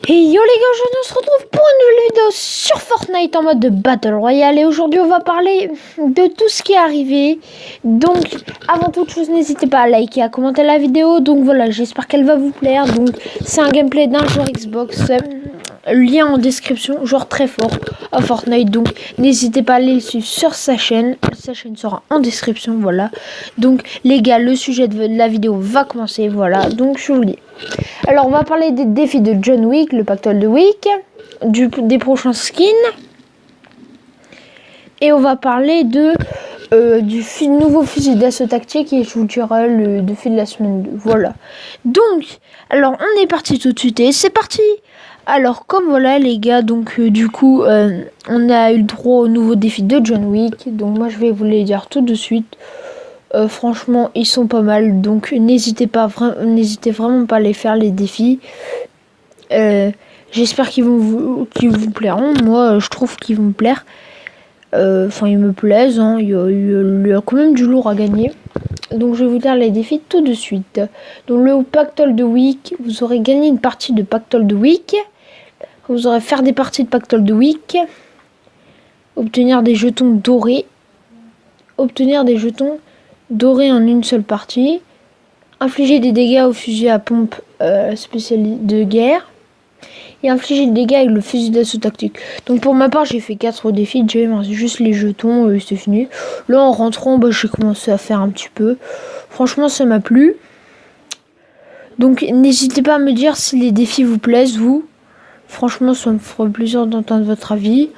Et yo les gars, aujourd'hui on se retrouve pour une nouvelle vidéo sur Fortnite en mode de Battle Royale. Et aujourd'hui on va parler de tout ce qui est arrivé. Donc avant toute chose, n'hésitez pas à liker, à commenter la vidéo. Donc voilà, j'espère qu'elle va vous plaire. Donc c'est un gameplay d'un joueur Xbox, lien en description, joueur très fort à Fortnite. Donc n'hésitez pas à aller le suivre sur sa chaîne sera en description. Voilà, donc les gars, le sujet de la vidéo va commencer. Voilà, donc je vous dis. Alors on va parler des défis de John Wick, le pactole de Wick, des prochains skins. Et on va parler du nouveau fusil d'assaut tactique et je vous dirai le défi de la semaine 2. Voilà. Donc, alors on est parti tout de suite et c'est parti. Alors comme voilà les gars, donc du coup on a eu le droit au nouveau défi de John Wick. Donc moi je vais vous les dire tout de suite. Franchement ils sont pas mal, donc n'hésitez vraiment pas à les faire les défis. J'espère qu'ils vous plairont. Moi je trouve qu'ils vont me plaire. Enfin ils me plaisent, hein. Il y a quand même du lourd à gagner. Donc je vais vous dire les défis tout de suite. Donc le pactole de Wick, vous aurez gagné une partie de pactole de Wick. Vous aurez faire des parties de pactole de Wick. Obtenir des jetons dorés. Obtenir des jetons doré en une seule partie, infliger des dégâts au fusil à pompe spécial de guerre et infliger des dégâts avec le fusil d'assaut tactique. Donc pour ma part j'ai fait 4 défis, j'ai juste les jetons et c'est fini. Là en rentrant j'ai commencé à faire un petit peu, franchement ça m'a plu. Donc n'hésitez pas à me dire si les défis vous plaisent, vous. Franchement ça me fera plaisir d'entendre votre avis.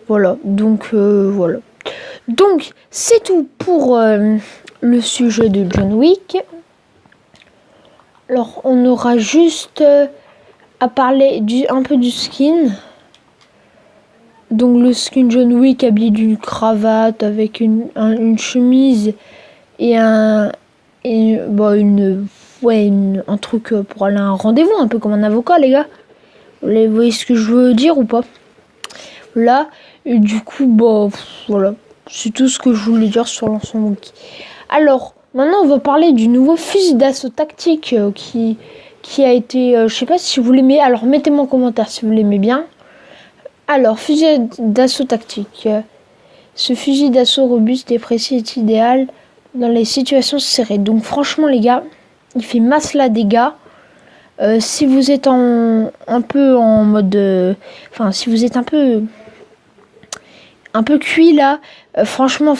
Voilà, donc voilà. Donc c'est tout pour le sujet de John Wick. Alors on aura juste à parler un peu du skin. Donc le skin John Wick habillé d'une cravate avec une chemise et un truc pour aller à un rendez-vous, un peu comme un avocat les gars. Vous voyez ce que je veux dire ou pas? Là, et du coup voilà. C'est tout ce que je voulais dire sur l'ensemble. Alors, maintenant on va parler du nouveau fusil d'assaut tactique qui a été... je sais pas si vous l'aimez. Alors, mettez-moi en commentaire si vous l'aimez bien. Alors, fusil d'assaut tactique. Ce fusil d'assaut robuste et précis est idéal dans les situations serrées. Donc, franchement, les gars, il fait masse la dégâts. Si vous êtes un peu en mode... si vous êtes un peu cuit là, franchement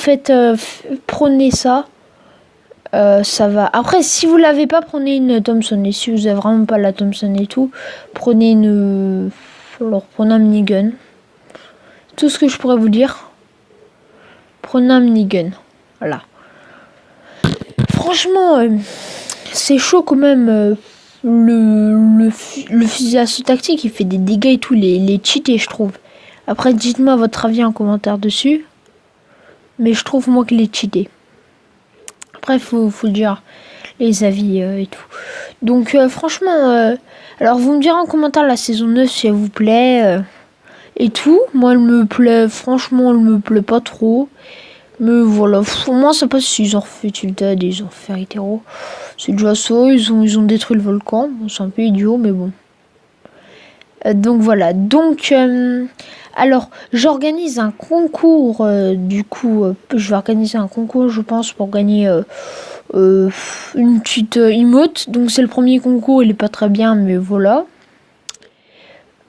prenez ça, ça va. Après si vous l'avez pas, prenez une Thompson, et si vous avez vraiment pas la Thompson et tout, prenez prenez un minigun. Tout ce que je pourrais vous dire, prenez un minigun, voilà. Franchement c'est chaud quand même. Le fusil d'assaut tactique il fait des dégâts et tout, les cheatés je trouve. Après, dites-moi votre avis en commentaire dessus. Mais je trouve, moi, qu'il est cheaté. Après, faut le dire, les avis et tout. Donc, franchement, alors vous me direz en commentaire la saison 9 si elle vous plaît et tout. Moi, elle me plaît, franchement, elle me plaît pas trop. Mais voilà, pour moi, ça passe s'ils ont refait Tilted et ils ont fait Hétéro. C'est déjà ça, ils ont détruit le volcan. Bon, c'est un peu idiot, mais bon. Donc voilà, donc alors j'organise un concours, je vais organiser un concours je pense pour gagner une petite emote. Donc c'est le premier concours, il est pas très bien mais voilà.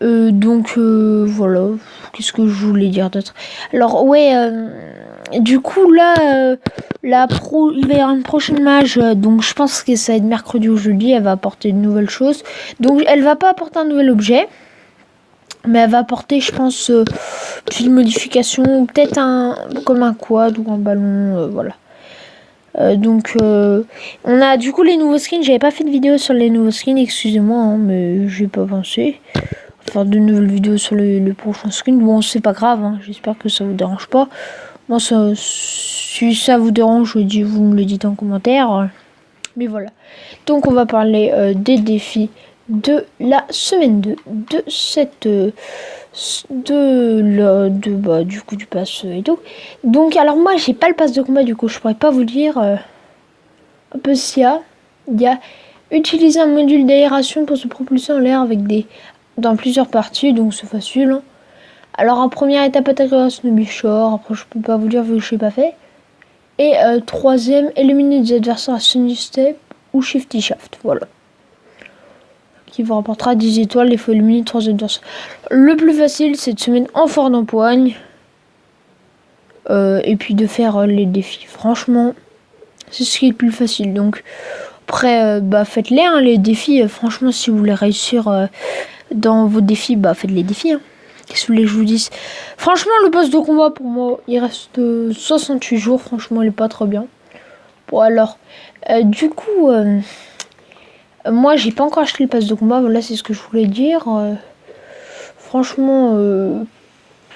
Voilà, qu'est-ce que je voulais dire d'autre? Alors ouais, du coup là, il va y avoir une prochaine mage, donc je pense que ça va être mercredi ou jeudi, elle va apporter de nouvelles choses. Donc elle va pas apporter un nouvel objet, mais elle va apporter je pense une modification, peut-être comme un quad ou un ballon, voilà. On a du coup les nouveaux skins. J'avais pas fait de vidéo sur les nouveaux skins, excusez-moi, hein, mais j'ai pas pensé faire de nouvelles vidéos sur le prochain skin. Bon, c'est pas grave, hein, j'espère que ça vous dérange pas. Moi, si ça vous dérange, vous me le dites en commentaire. Mais voilà. Donc, on va parler des défis de la semaine 2 de cette du coup du pass et tout. Donc alors moi j'ai pas le pass de combat, du coup je pourrais pas vous dire un peu s'il y a utiliser un module d'aération pour se propulser en l'air avec des dans plusieurs parties, donc c'est facile. Hein. Alors en première étape, attaquer un Snowball Shore. Après, je peux pas vous dire vu que je l'ai pas fait. Et troisième, éliminer des adversaires à Sunny Step ou Shifty Shaft. Voilà. Qui vous rapportera 10 étoiles. Il faut éliminer 3 adversaires. Le plus facile, c'est de se mettre en fort d'empoigne. Et puis de faire les défis. Franchement, c'est ce qui est le plus facile. Donc après, faites-les hein, les défis. Franchement, si vous voulez réussir dans vos défis, faites les défis. Hein. Qu'est-ce que vous voulez que je vous dise? Franchement, le poste de combat pour moi, il reste 68 jours. Franchement, il est pas très bien. Bon alors, du coup, moi j'ai pas encore acheté le pass de combat. Voilà, c'est ce que je voulais dire. Franchement,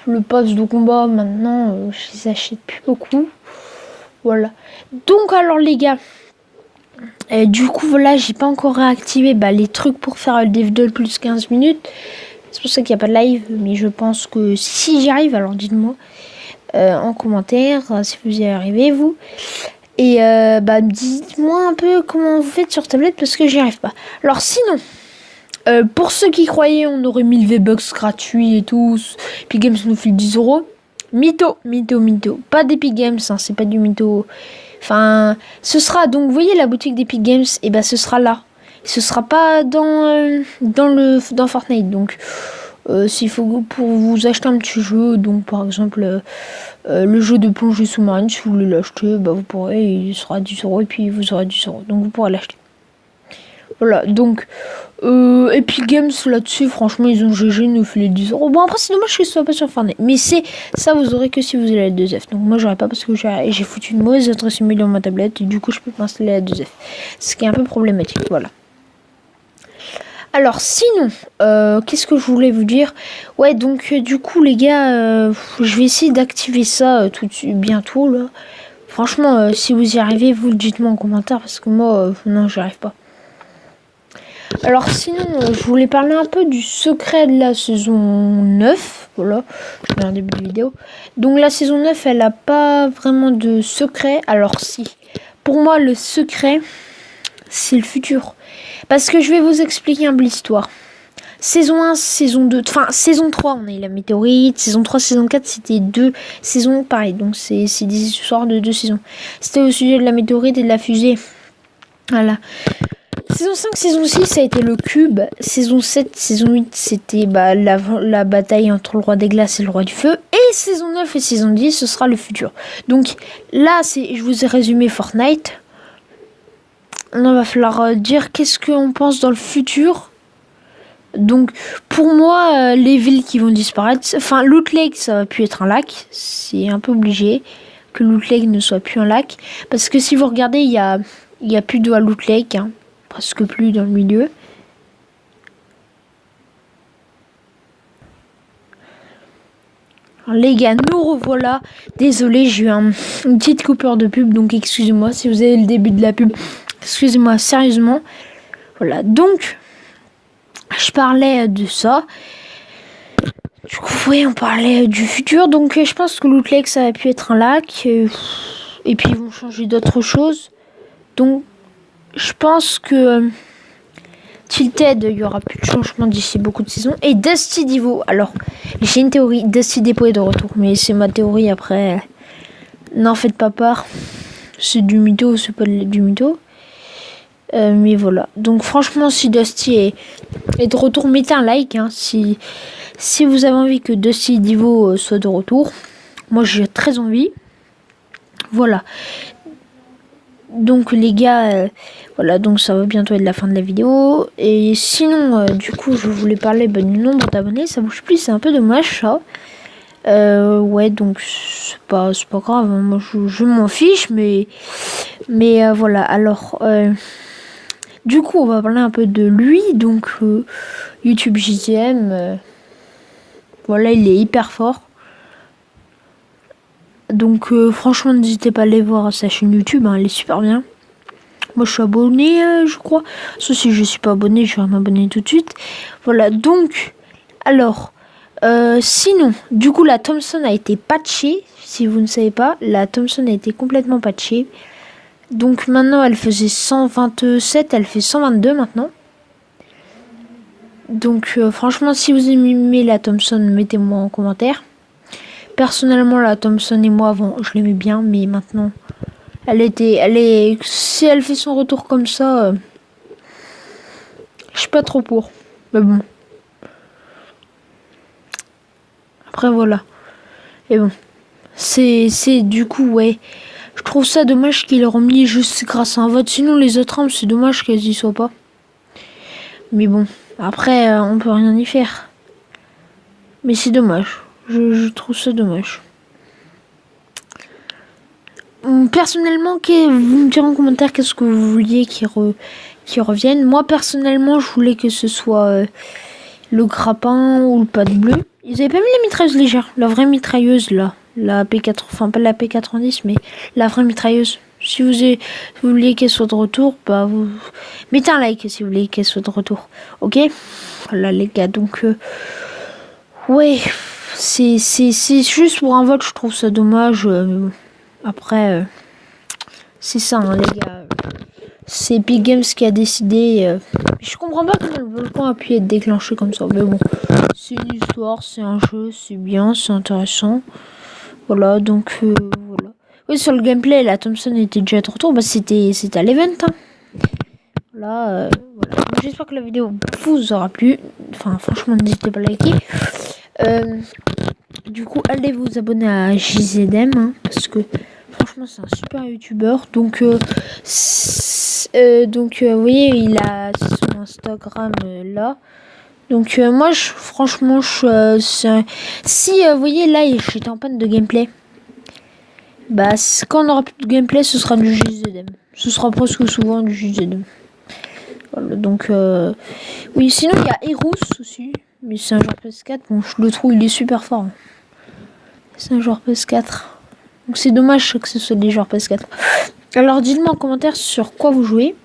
le pass de combat maintenant, je les achète plus beaucoup. Voilà. Donc alors les gars, du coup voilà, j'ai pas encore réactivé les trucs pour faire le dev de plus 15 minutes. C'est pour ça qu'il n'y a pas de live, mais je pense que si j'y arrive, alors dites-moi en commentaire si vous y arrivez vous. Et dites-moi un peu comment vous faites sur tablette parce que j'y arrive pas. Alors sinon, pour ceux qui croyaient on aurait 1000 V-Bucks gratuits et tout, Epic Games nous file 10 euros. Mytho. Pas d'Epic Games, hein, c'est pas du mytho. Enfin, ce sera donc, vous voyez la boutique d'Epic Games, et ce sera là. Ce sera pas dans Fortnite. Donc, s'il faut pour vous acheter un petit jeu, donc par exemple le jeu de plongée sous-marine, si vous voulez l'acheter, vous pourrez, il sera à 10 euros et puis vous aurez 10 euros. Donc vous pourrez l'acheter. Voilà, donc Epic Games là-dessus, franchement, ils ont GG, nous fait les 10 euros. Bon, après, c'est dommage que ce soit pas sur Fortnite. Mais ça, vous aurez que si vous avez la 2F. Donc, moi, j'aurais pas parce que j'ai foutu une mauvaise adresse email dans ma tablette. Et du coup, je peux pas installer la 2F. Ce qui est un peu problématique, voilà. Alors, sinon, qu'est-ce que je voulais vous dire? Ouais, donc, du coup, les gars, je vais essayer d'activer ça tout de suite, bientôt, là. Franchement, si vous y arrivez, vous le dites-moi en commentaire parce que moi, non, j'y arrive pas. Alors sinon, je voulais parler un peu du secret de la saison 9. Voilà, je fais un début de vidéo. Donc la saison 9, elle n'a pas vraiment de secret. Alors si, pour moi, le secret, c'est le futur. Parce que je vais vous expliquer un peu l'histoire. Saison 1, saison 2, enfin saison 3, on a eu la météorite. Saison 3, saison 4, c'était 2 saisons pareil. Donc c'est des histoires de 2 saisons. C'était au sujet de la météorite et de la fusée. Voilà. Saison 5, saison 6, ça a été le cube. Saison 7, saison 8, c'était la bataille entre le roi des glaces et le roi du feu. Et saison 9 et saison 10, ce sera le futur. Donc là, je vous ai résumé Fortnite. Là, va falloir dire qu'est-ce qu'on pense dans le futur. Donc pour moi, les villes qui vont disparaître, enfin Loot Lake, ça va plus être un lac. C'est un peu obligé que Loot Lake ne soit plus un lac. Parce que si vous regardez, il y a plus d'eau à Loot Lake, hein. Presque plus dans le milieu. Alors, les gars, nous revoilà. Désolé, j'ai eu une petite coupure de pub, donc excusez-moi si vous avez le début de la pub. Excusez-moi, sérieusement. Voilà, donc, je parlais de ça. Du coup, oui, on parlait du futur. Donc, je pense que Loot Lake, ça va pu être un lac. Et puis, ils vont changer d'autres choses. Donc, je pense que Tilted, il y aura plus de changement d'ici beaucoup de saisons. Et Dusty Divo. Alors, j'ai une théorie. Dusty Depot est de retour. Mais c'est ma théorie après. N'en faites pas part. C'est du mytho, c'est pas du mytho. Mais voilà. Donc, franchement, si Dusty est de retour, mettez un like. Hein, si vous avez envie que Dusty Divo soit de retour. Moi, j'ai très envie. Voilà. Donc les gars, voilà, donc ça va bientôt être la fin de la vidéo. Et sinon, du coup, je voulais parler du nombre d'abonnés. Ça bouge plus, c'est un peu dommage ça. Ouais, donc c'est pas grave. Hein. Moi, je m'en fiche, mais voilà. Alors, du coup, on va parler un peu de lui. Donc, YouTube JTM, voilà, il est hyper fort. Donc franchement, n'hésitez pas à aller voir sa chaîne YouTube, hein, elle est super bien. Moi, je suis abonné, je crois. Sauf si je suis pas abonné, je vais m'abonner tout de suite. Voilà, donc, alors, sinon, du coup, la Thompson a été patchée. Si vous ne savez pas, la Thompson a été complètement patchée. Donc maintenant, elle faisait 127, elle fait 122 maintenant. Donc franchement, si vous aimez la Thompson, mettez-moi en commentaire. Personnellement, la Thompson et moi avant, je l'aimais bien, mais maintenant, si elle fait son retour comme ça, je suis pas trop pour. Mais bon. Après voilà. Et bon. C'est du coup, ouais. Je trouve ça dommage qu'ils l'aient remis juste grâce à un vote. Sinon, les autres armes, c'est dommage qu'elles y soient pas. Mais bon. Après, on peut rien y faire. Mais c'est dommage. Je trouve ça dommage. Personnellement, vous me direz en commentaire qu'est-ce que vous vouliez qui revienne. Moi, personnellement, je voulais que ce soit le grappin ou le pad bleu. Ils avaient pas mis la mitrailleuse légère, la vraie mitrailleuse là. La P4, enfin pas la P90, mais la vraie mitrailleuse. Si vous voulez qu'elle soit de retour, bah vous mettez un like si vous voulez qu'elle soit de retour. Ok? Voilà les gars, donc ouais, c'est juste pour un vote, je trouve ça dommage. Mais bon. Après, c'est ça hein, les gars. C'est Epic Games qui a décidé. Je comprends pas comment le volcan a pu être déclenché comme ça. Mais bon, c'est une histoire, c'est un jeu, c'est bien, c'est intéressant. Voilà, donc voilà. Oui, sur le gameplay, la Thompson était déjà de retour. Bah, c'était à l'event. Hein. Voilà, voilà. J'espère que la vidéo vous aura plu. Enfin, franchement, n'hésitez pas à liker. Du coup, allez vous abonner à JZM. Hein, parce que franchement, c'est un super youtubeur. Donc, vous voyez, il a son Instagram là. Donc, moi, franchement, si vous voyez là, j'étais en panne de gameplay. Bah, quand on aura plus de gameplay, ce sera du JZM. Ce sera presque souvent du JZM. Voilà, donc, oui, sinon, il y a Eros aussi. Mais c'est un joueur PS4. Bon, je le trouve, il est super fort. Hein. C'est un joueur PS4. Donc c'est dommage que ce soit des joueurs PS4. Alors dites-moi en commentaire sur quoi vous jouez.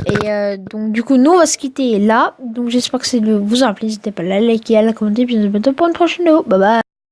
Et donc du coup nous on va se quitter là. Donc j'espère que vous aura plu. N'hésitez pas à la liker, à la commenter. Puis on se retrouve pour une prochaine vidéo. Bye bye.